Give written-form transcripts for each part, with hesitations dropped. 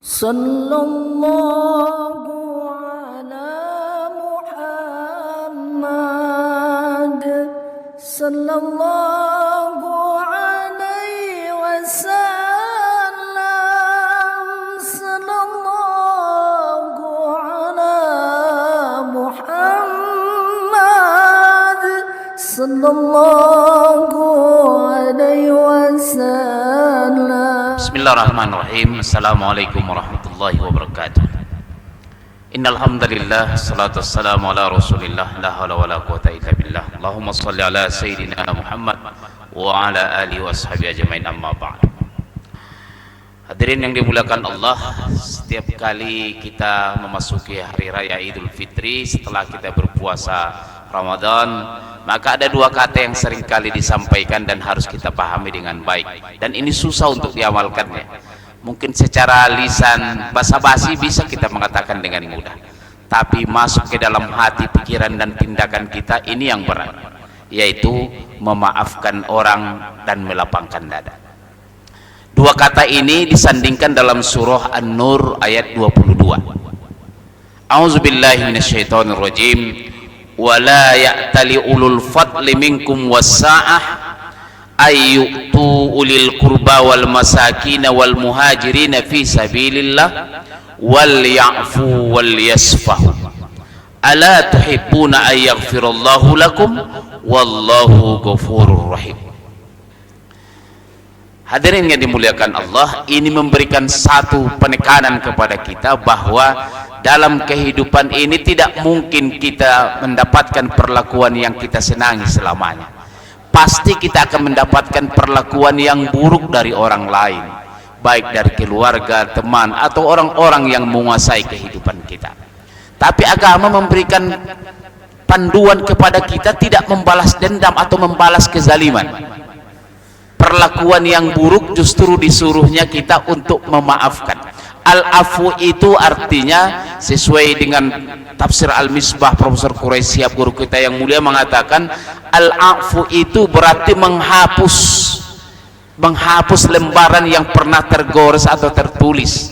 Sallallahu ala Muhammad sallallahu alaihi wasallam. Sallallahu ala Muhammad sallallahu alaihi wasallam. Bismillahirrahmanirrahim. Assalamualaikum warahmatullahi wabarakatuh. Innal hamdalillah, salatu wassalamu ala Rasulillah, la haula wala quwata illa billah. Allahumma shalli ala sayidina Muhammad wa ala alihi washabihi ajmain, amma ba'd. Hadirin yang dimuliakan Allah, setiap kali kita memasuki hari raya Idul Fitri setelah kita berpuasa Ramadan, maka ada dua kata yang sering kali disampaikan dan harus kita pahami dengan baik, dan ini susah untuk diamalkannya. Mungkin secara lisan basa-basi bisa kita mengatakan dengan mudah, tapi masuk ke dalam hati, pikiran dan tindakan kita ini yang berat, yaitu memaafkan orang dan melapangkan dada. Dua kata ini disandingkan dalam surah An-Nur ayat 22. A'udzubillahi minasyaitonirrajim. Wala ya'tali ulul fadli minkum wassa'ah ayyu'tu ulil qurba wal masakin wal muhajirin fi sabilillah wal ya'fu wal yasfahu ala tuhibbuna ay yaghfirallahu lakum wallahu ghafurur rahim. Hadirin yang dimuliakan Allah, ini memberikan satu penekanan kepada kita bahwa dalam kehidupan ini tidak mungkin kita mendapatkan perlakuan yang kita senangi selamanya. Pasti kita akan mendapatkan perlakuan yang buruk dari orang lain, baik dari keluarga, teman, atau orang-orang yang menguasai kehidupan kita. Tapi agama memberikan panduan kepada kita tidak membalas dendam atau membalas kezaliman. Perlakuan yang buruk justru disuruhnya kita untuk memaafkan. Al-afu itu artinya sesuai dengan tafsir Al-Misbah Profesor Quraisy Siap, guru kita yang mulia, mengatakan al-afu itu berarti menghapus lembaran yang pernah tergores atau tertulis.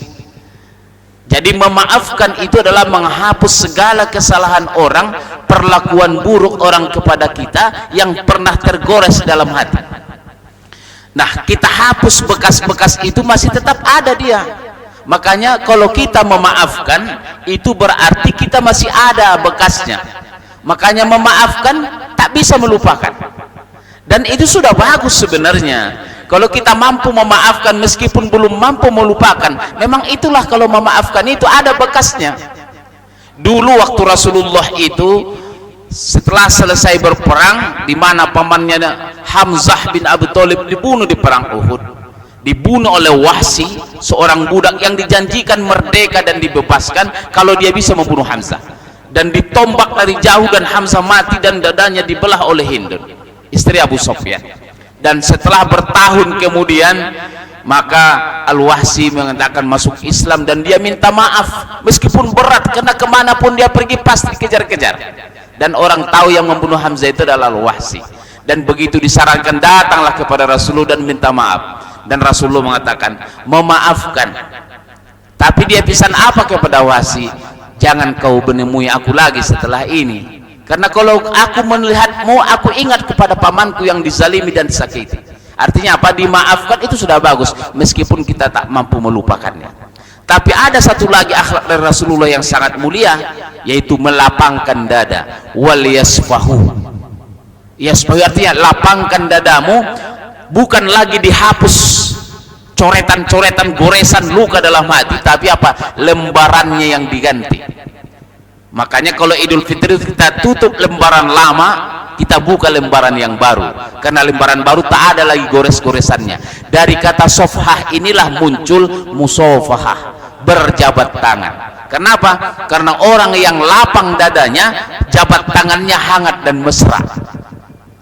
Jadi memaafkan itu adalah menghapus segala kesalahan orang, perlakuan buruk orang kepada kita yang pernah tergores dalam hati. Nah, kita hapus bekas-bekas itu masih tetap ada dia. Makanya kalau kita memaafkan itu berarti kita masih ada bekasnya. Makanya memaafkan tak bisa melupakan. Dan itu sudah bagus sebenarnya. Kalau kita mampu memaafkan meskipun belum mampu melupakan, memang itulah kalau memaafkan itu ada bekasnya. Dulu waktu Rasulullah itu setelah selesai berperang, di mana pamannya Hamzah bin Abi Thalib dibunuh di perang Uhud, dibunuh oleh Wahsy, seorang budak yang dijanjikan merdeka dan dibebaskan kalau dia bisa membunuh Hamzah, dan ditombak dari jauh dan Hamzah mati dan dadanya dibelah oleh Hindun, istri Abu Sufyan. Dan setelah bertahun kemudian, maka Al-Wahsy mengatakan masuk Islam dan dia minta maaf meskipun berat, karena kemanapun dia pergi pasti kejar-kejar. Dan orang tahu yang membunuh Hamzah itu adalah Al-Wahsy. Dan begitu disarankan, datanglah kepada Rasulullah dan minta maaf. Dan Rasulullah mengatakan memaafkan. Tapi dia pesan apa kepada Wahsy? Jangan kau menemui aku lagi setelah ini, karena kalau aku melihatmu, aku ingat kepada pamanku yang dizalimi dan disakiti. Artinya apa? Dimaafkan itu sudah bagus meskipun kita tak mampu melupakannya. Tapi ada satu lagi akhlak dari Rasulullah yang sangat mulia, yaitu melapangkan dada. Wal yasfahu. Yasfahu artinya lapangkan dadamu, bukan lagi dihapus coretan-coretan, goresan, luka dalam hati, tapi apa? Lembarannya yang diganti. Makanya kalau Idul Fitri kita tutup lembaran lama, kita buka lembaran yang baru, karena lembaran baru tak ada lagi gores-goresannya. Dari kata sofhah inilah muncul musofahah, berjabat tangan. Kenapa? Karena orang yang lapang dadanya, jabat tangannya hangat dan mesra.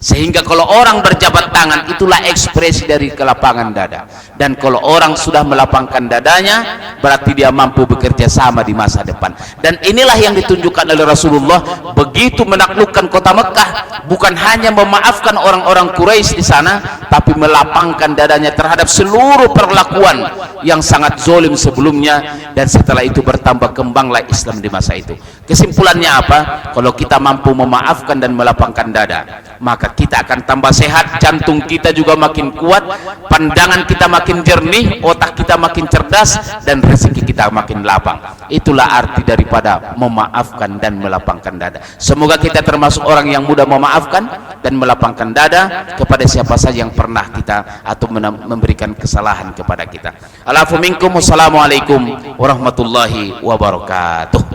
Sehingga kalau orang berjabat tangan, itulah ekspresi dari kelapangan dada. Dan kalau orang sudah melapangkan dadanya, berarti dia mampu bekerja sama di masa depan. Dan inilah yang ditunjukkan oleh Rasulullah begitu menaklukkan kota Mekah, bukan hanya memaafkan orang-orang Quraisy di sana, tapi melapangkan dadanya terhadap seluruh perlakuan yang sangat zolim sebelumnya. Dan setelah itu bertambah kembanglah Islam di masa itu. Kesimpulannya apa? Kalau kita mampu memaafkan dan melapangkan dada, maka kita akan tambah sehat, jantung kita juga makin kuat, pandangan kita makin jernih, otak kita makin cerdas, dan rezeki kita makin lapang. Itulah arti daripada memaafkan dan melapangkan dada. Semoga kita termasuk orang yang mudah memaafkan dan melapangkan dada kepada siapa saja yang pernah kita atau memberikan kesalahan kepada kita. Alafu minkum, wassalamualaikum warahmatullahi wabarakatuh.